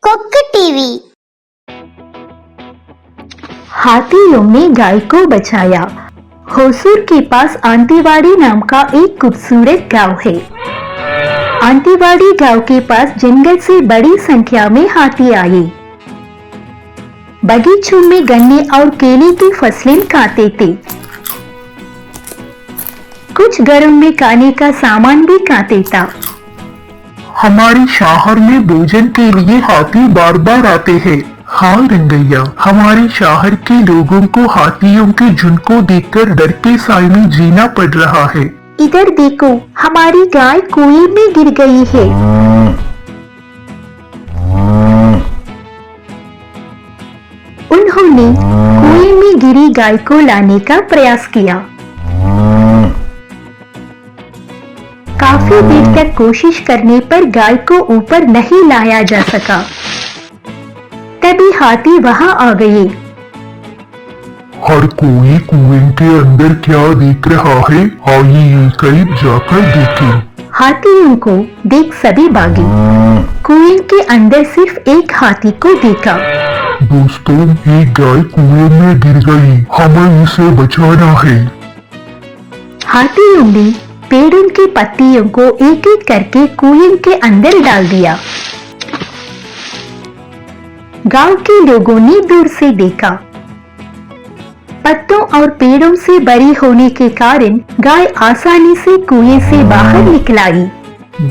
Cook TV. हाथियों ने गाय को बचाया। होसूर के पास आंटीवाड़ी नाम का एक खूबसूरत गांव है। आंटीवाड़ी गांव के पास जंगल से बड़ी संख्या में हाथी आए। बगीचों में गन्ने और केले की फसलें खाते थे। कुछ घरों में खाने का सामान भी खाते था। हमारे शहर में भोजन के लिए हाथी बार बार आते हैं। हाँ रंगैया, हमारे शहर के लोगों को हाथियों के झुंड को देखकर डर के साए में जीना पड़ रहा है। इधर देखो, हमारी गाय कुएं में गिर गई है। उन्होंने कुएं में गिरी गाय को लाने का प्रयास किया। काफी देर तक कोशिश करने पर गाय को ऊपर नहीं लाया जा सका। तभी हाथी वहां आ गए। हर कोई कुएं के अंदर क्या देख रहा है? आइए करीब जाकर देखें। हाथियों को देख सभी भागे। कुएं के अंदर सिर्फ एक हाथी को देखा। दोस्तों, एक गाय कुएं में गिर गई, हमें इसे बचाना है। हाथियों ने पेड़ों की पत्तियों को एक एक करके कुएं के अंदर डाल दिया। गांव के लोगों ने दूर से देखा। पत्तों और पेड़ों से बरी होने के कारण गाय आसानी से कुएं से बाहर निकल आई।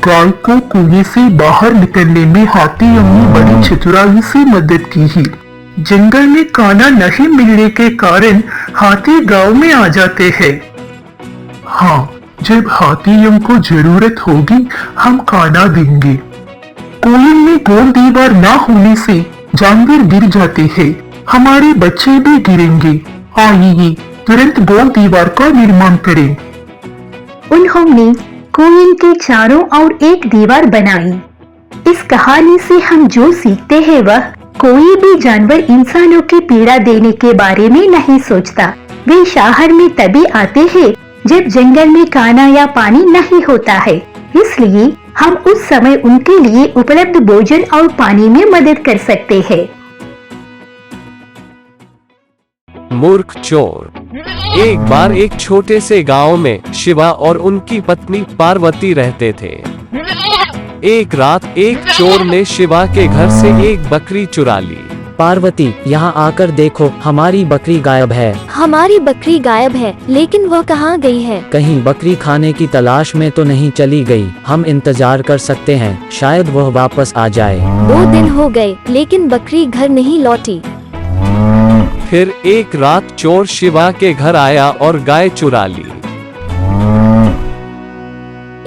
गाय को कुएं से बाहर निकलने में हाथियों ने बड़ी चतुराई से मदद की ही। जंगल में खाना नहीं मिलने के कारण हाथी गांव में आ जाते हैं। हाँ, जब हाथियों को जरूरत होगी हम खाना देंगे। कुएं में गोल दीवार ना होने से जानवर गिर जाते हैं, हमारे बच्चे भी गिरेंगे। आइए तुरंत गोल दीवार का निर्माण करें। उन्होंने कुएं के चारों ओर एक दीवार बनाई। इस कहानी से हम जो सीखते हैं वह कोई भी जानवर इंसानों की पीड़ा देने के बारे में नहीं सोचता। वे शहर में तभी आते हैं जब जंगल में खाना या पानी नहीं होता है, इसलिए हम उस समय उनके लिए उपलब्ध भोजन और पानी में मदद कर सकते हैं। मूर्ख चोर। एक बार एक छोटे से गांव में शिवा और उनकी पत्नी पार्वती रहते थे। एक रात एक चोर ने शिवा के घर से एक बकरी चुरा ली। पार्वती, यहाँ आकर देखो, हमारी बकरी गायब है। हमारी बकरी गायब है, लेकिन वह कहाँ गई है? कहीं बकरी खाने की तलाश में तो नहीं चली गई? हम इंतजार कर सकते हैं, शायद वह वापस आ जाए। 2 दिन हो गए, लेकिन बकरी घर नहीं लौटी। फिर एक रात चोर शिवा के घर आया और गाय चुरा ली।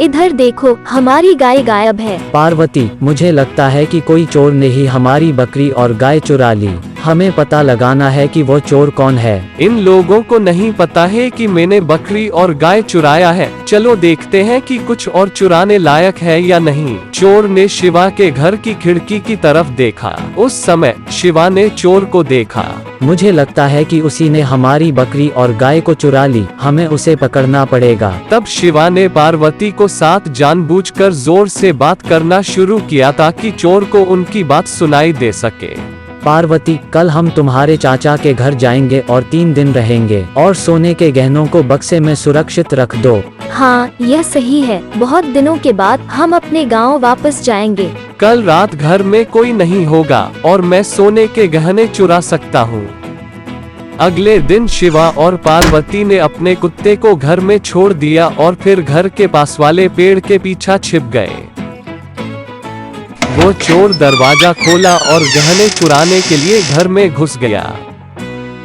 इधर देखो, हमारी गाय गायब है। पार्वती, मुझे लगता है कि कोई चोर ने ही हमारी बकरी और गाय चुरा ली। हमें पता लगाना है कि वो चोर कौन है। इन लोगों को नहीं पता है कि मैंने बकरी और गाय चुराया है। चलो देखते हैं कि कुछ और चुराने लायक है या नहीं। चोर ने शिवा के घर की खिड़की की तरफ देखा। उस समय शिवा ने चोर को देखा। मुझे लगता है कि उसी ने हमारी बकरी और गाय को चुरा ली, हमें उसे पकड़ना पड़ेगा। तब शिवा ने पार्वती को साथ जानबूझकर जोर से बात करना शुरू किया ताकि चोर को उनकी बात सुनाई दे सके। पार्वती, कल हम तुम्हारे चाचा के घर जाएंगे और 3 दिन रहेंगे, और सोने के गहनों को बक्से में सुरक्षित रख दो। हाँ, यह सही है। बहुत दिनों के बाद हम अपने गांव वापस जाएंगे। कल रात घर में कोई नहीं होगा और मैं सोने के गहने चुरा सकता हूँ। अगले दिन शिवा और पार्वती ने अपने कुत्ते को घर में छोड़ दिया और फिर घर के पास वाले पेड़ के पीछे छिप गए। वो चोर दरवाजा खोला और गहने चुराने के लिए घर में घुस गया।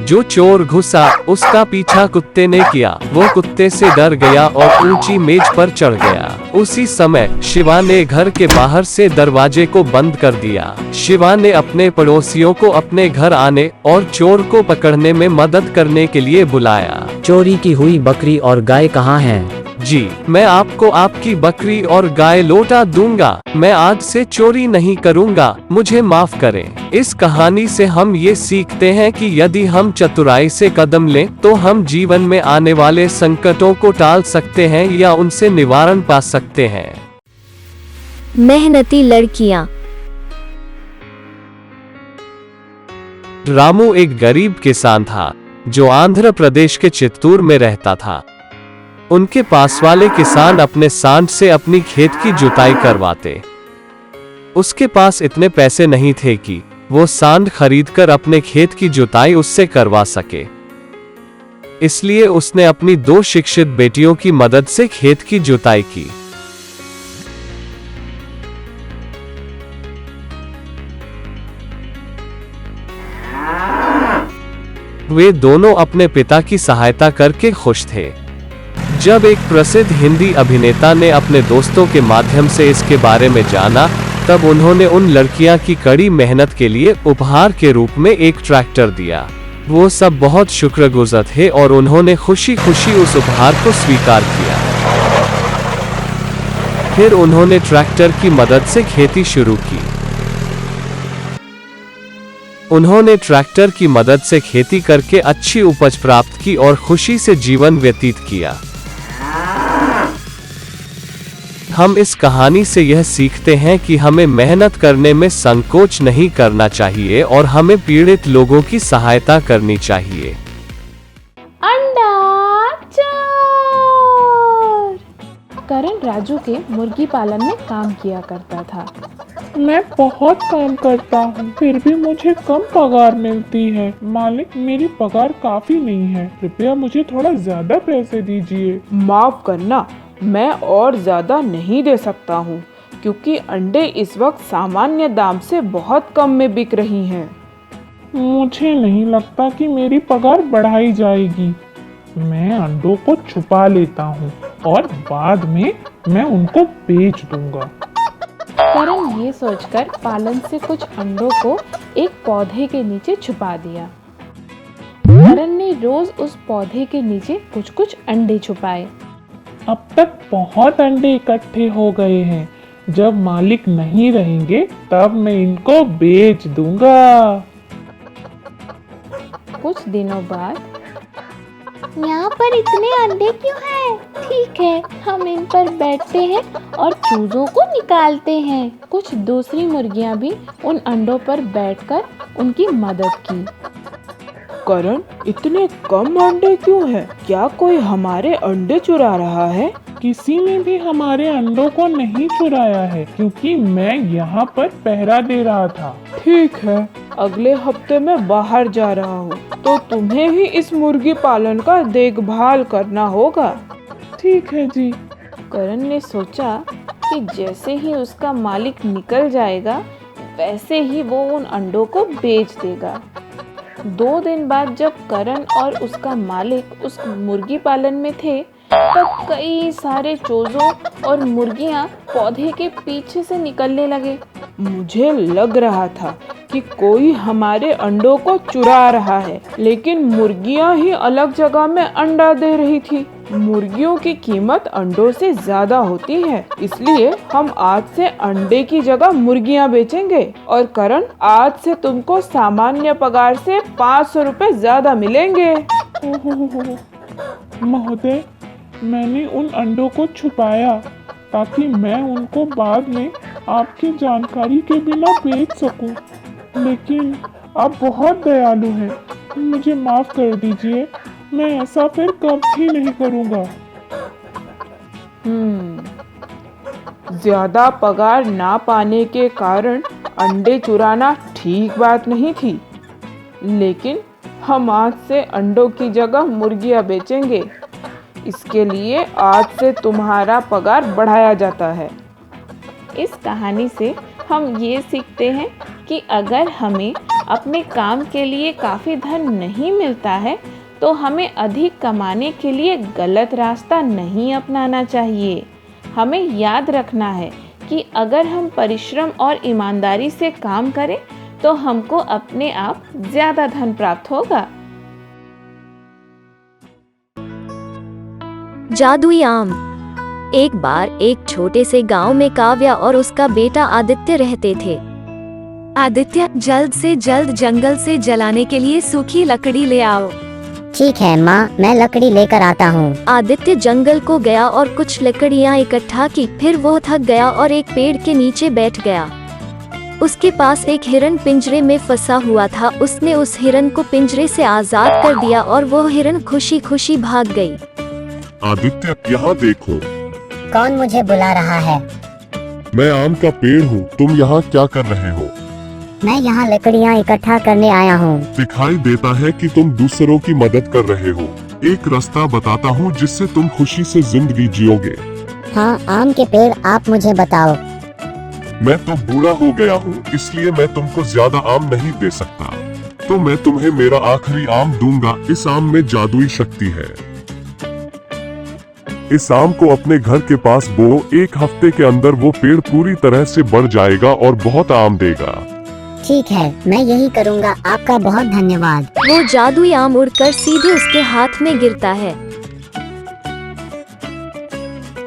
जो चोर घुसा उसका पीछा कुत्ते ने किया। वो कुत्ते से डर गया और ऊंची मेज पर चढ़ गया। उसी समय शिवा ने घर के बाहर से दरवाजे को बंद कर दिया। शिवा ने अपने पड़ोसियों को अपने घर आने और चोर को पकड़ने में मदद करने के लिए बुलाया। चोरी की हुई बकरी और गाय कहाँ हैं? जी, मैं आपको आपकी बकरी और गाय लौटा दूंगा। मैं आज से चोरी नहीं करूंगा, मुझे माफ करें। इस कहानी से हम ये सीखते हैं कि यदि हम चतुराई से कदम लें तो हम जीवन में आने वाले संकटों को टाल सकते हैं या उनसे निवारण पा सकते हैं। मेहनती लड़कियां। रामू एक गरीब किसान था जो आंध्र प्रदेश के चित्तूर में रहता था। उनके पास वाले किसान अपने सांड से अपनी खेत की जुताई करवाते। उसके पास इतने पैसे नहीं थे कि वो सांड खरीदकर अपने खेत की जुताई उससे करवा सके। इसलिए उसने अपनी 2 शिक्षित बेटियों की मदद से खेत की जुताई की। वे दोनों अपने पिता की सहायता करके खुश थे। जब एक प्रसिद्ध हिंदी अभिनेता ने अपने दोस्तों के माध्यम से इसके बारे में जाना, तब उन्होंने उन लड़कियां की कड़ी मेहनत के लिए उपहार के रूप में एक ट्रैक्टर दिया। वो सब बहुत शुक्रगुजार थे और उन्होंने खुशी खुशी उस उपहार को स्वीकार किया। फिर उन्होंने ट्रैक्टर की मदद से खेती शुरू की। उन्होंने ट्रैक्टर की मदद से खेती करके अच्छी उपज प्राप्त की और खुशी से जीवन व्यतीत किया। हम इस कहानी से यह सीखते हैं कि हमें मेहनत करने में संकोच नहीं करना चाहिए और हमें पीड़ित लोगों की सहायता करनी चाहिए। अंडा चोर। करण राजू के मुर्गी पालन में काम किया करता था। मैं बहुत काम करता हूँ, फिर भी मुझे कम पगार मिलती है। मालिक, मेरी पगार काफी नहीं है, कृपया मुझे थोड़ा ज्यादा पैसे दीजिए। माफ करना, मैं और ज्यादा नहीं दे सकता हूँ, क्योंकि अंडे इस वक्त सामान्य दाम से बहुत कम में बिक रही हैं। मुझे नहीं लगता कि मेरी पगार बढ़ाई जाएगी। मैं अंडों को छुपा लेता हूँ और बाद में मैं उनको बेच दूंगा। करण ये सोचकर पालन से कुछ अंडों को एक पौधे के नीचे छुपा दिया। करण ने रोज उस पौधे के नीचे कुछ कुछ अंडे छुपाए। अब तक बहुत अंडे इकट्ठे हो गए हैं। जब मालिक नहीं रहेंगे तब मैं इनको बेच दूंगा। कुछ दिनों बाद, यहाँ पर इतने अंडे क्यों हैं? ठीक है, हम इन पर बैठते हैं और चूजों को निकालते हैं। कुछ दूसरी मुर्गियाँ भी उन अंडों पर बैठकर उनकी मदद की। करण, इतने कम अंडे क्यों हैं? क्या कोई हमारे अंडे चुरा रहा है? किसी ने भी हमारे अंडों को नहीं चुराया है, क्योंकि मैं यहाँ पर पहरा दे रहा था। ठीक है, अगले हफ्ते मैं बाहर जा रहा हूँ, तो तुम्हें ही इस मुर्गी पालन का देखभाल करना होगा। ठीक है जी। करण ने सोचा कि जैसे ही उसका मालिक निकल जाएगा, वैसे ही वो उन अंडों को बेच देगा। 2 दिन बाद जब करण और उसका मालिक उस मुर्गी पालन में थे, तब कई सारे चूजों और मुर्गियां पौधे के पीछे से निकलने लगे। मुझे लग रहा था कि कोई हमारे अंडों को चुरा रहा है, लेकिन मुर्गियां ही अलग जगह में अंडा दे रही थी। मुर्गियों की कीमत अंडों से ज्यादा होती है, इसलिए हम आज से अंडे की जगह मुर्गियां बेचेंगे। और करण, आज से तुमको सामान्य पगार से 500 रुपए ज्यादा मिलेंगे। महोदय, मैंने उन अंडों को छुपाया ताकि मैं उनको बाद में आपकी जानकारी के बिना बेच सकूं, लेकिन आप बहुत दयालु हैं। मुझे माफ कर दीजिए, मैं ऐसा फिर कभी नहीं करूंगा। ज्यादा पगार ना पाने के कारण अंडे चुराना ठीक बात नहीं थी, लेकिन हम आज से अंडों की जगह मुर्गियां बेचेंगे। इसके लिए आज से तुम्हारा पगार बढ़ाया जाता है। इस कहानी से हम ये सीखते हैं कि अगर हमें अपने काम के लिए काफ़ी धन नहीं मिलता है, तो हमें अधिक कमाने के लिए गलत रास्ता नहीं अपनाना चाहिए। हमें याद रखना है कि अगर हम परिश्रम और ईमानदारी से काम करें, तो हमको अपने आप ज़्यादा धन प्राप्त होगा। जादुई आम। एक बार एक छोटे से गांव में काव्या और उसका बेटा आदित्य रहते थे। आदित्य, जल्द से जल्द जंगल से जलाने के लिए सूखी लकड़ी ले आओ। ठीक है माँ, मैं लकड़ी लेकर आता हूँ। आदित्य जंगल को गया और कुछ लकड़ियाँ इकट्ठा की। फिर वो थक गया और एक पेड़ के नीचे बैठ गया। उसके पास एक हिरन पिंजरे में फंसा हुआ था। उसने उस हिरन को पिंजरे से आजाद कर दिया और वो हिरन खुशी खुशी भाग गई। आदित्य, यहाँ देखो। कौन मुझे बुला रहा है? मैं आम का पेड़ हूँ। तुम यहाँ क्या कर रहे हो? मैं यहाँ लकड़ियाँ इकट्ठा करने आया हूँ। दिखाई देता है कि तुम दूसरों की मदद कर रहे हो। एक रास्ता बताता हूँ जिससे तुम खुशी से जिंदगी जियोगे। हाँ, आम के पेड़, आप मुझे बताओ। मैं तो बूढ़ा हो गया हूँ, इसलिए मैं तुमको ज्यादा आम नहीं दे सकता। तो मैं तुम्हें मेरा आखिरी आम दूंगा। इस आम में जादुई शक्ति है। इस आम को अपने घर के पास बो। 1 हफ्ते के अंदर वो पेड़ पूरी तरह से बढ़ जाएगा और बहुत आम देगा। ठीक है, मैं यही करूँगा। आपका बहुत धन्यवाद। वो जादुई आम उड़कर सीधे उसके हाथ में गिरता है।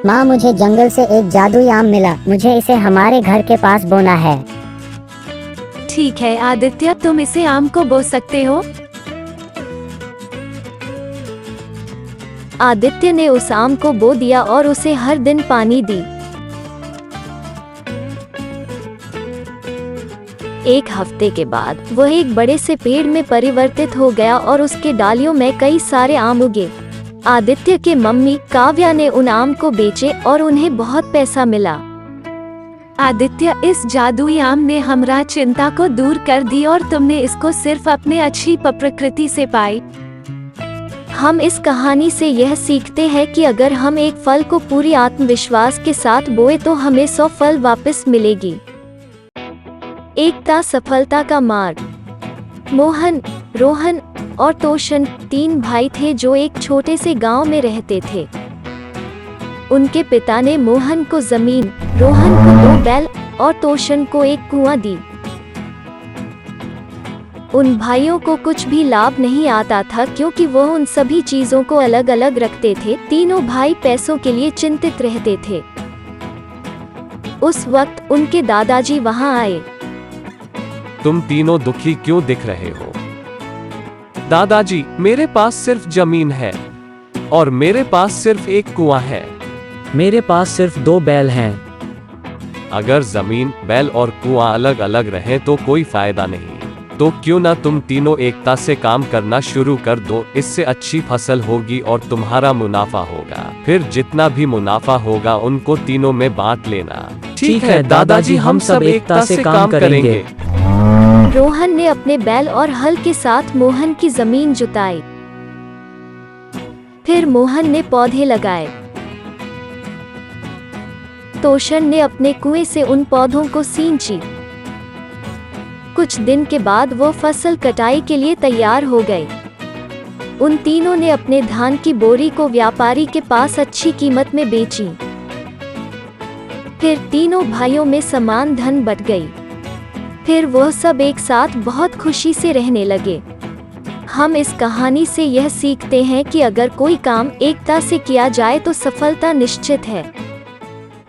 माँ, मुझे जंगल से एक जादुई आम मिला। मुझे इसे हमारे घर के पास बोना है। ठीक है आदित्य, तुम इसे आम को बो सकते हो। आदित्य ने उस आम को बो दिया और उसे हर दिन पानी दी। 1 हफ्ते के बाद वह एक बड़े से पेड़ में परिवर्तित हो गया और उसके डालियों में कई सारे आम उगे। आदित्य के मम्मी काव्या ने उन आम को बेचे और उन्हें बहुत पैसा मिला। आदित्य, इस जादुई आम ने हमारा चिंता को दूर कर दी और तुमने इसको सिर्फ अपने अच्छी प्रकृति से पाई। हम इस कहानी से यह सीखते हैं कि अगर हम एक फल को पूरी आत्मविश्वास के साथ बोए तो हमें 100 फल वापस मिलेगी। एकता सफलता का मार्ग। मोहन, रोहन और तोशन 3 भाई थे जो एक छोटे से गांव में रहते थे। उनके पिता ने मोहन को जमीन, रोहन को 2 बैल और तोशन को एक कुआं दी। उन भाइयों को कुछ भी लाभ नहीं आता था क्योंकि वह उन सभी चीजों को अलग अलग रखते थे। तीनों भाई पैसों के लिए चिंतित रहते थे। उस वक्त उनके दादाजी वहां आए। तुम तीनों दुखी क्यों दिख रहे हो? दादाजी, मेरे पास सिर्फ जमीन है और मेरे पास सिर्फ एक कुआं है। मेरे पास सिर्फ 2 बैल हैं। अगर जमीन, बैल और कुआं अलग अलग रहे तो कोई फायदा नहीं। तो क्यों ना तुम तीनों एकता से काम करना शुरू कर दो। इससे अच्छी फसल होगी और तुम्हारा मुनाफा होगा। फिर जितना भी मुनाफा होगा उनको तीनों में बांट लेना। ठीक है दादाजी, हम सब एकता से काम करेंगे। रोहन ने अपने बैल और हल के साथ मोहन की जमीन जुताई। फिर मोहन ने पौधे लगाए। तोशन ने अपने कुएं से उन पौधों को सींची। कुछ दिन के बाद वो फसल कटाई के लिए तैयार हो गए। उन तीनों ने अपने धान की बोरी को व्यापारी के पास अच्छी कीमत में बेची। फिर तीनों भाइयों में समान धन बट गई। फिर वह सब एक साथ बहुत खुशी से रहने लगे। हम इस कहानी से यह सीखते हैं कि अगर कोई काम एकता से किया जाए तो सफलता निश्चित है।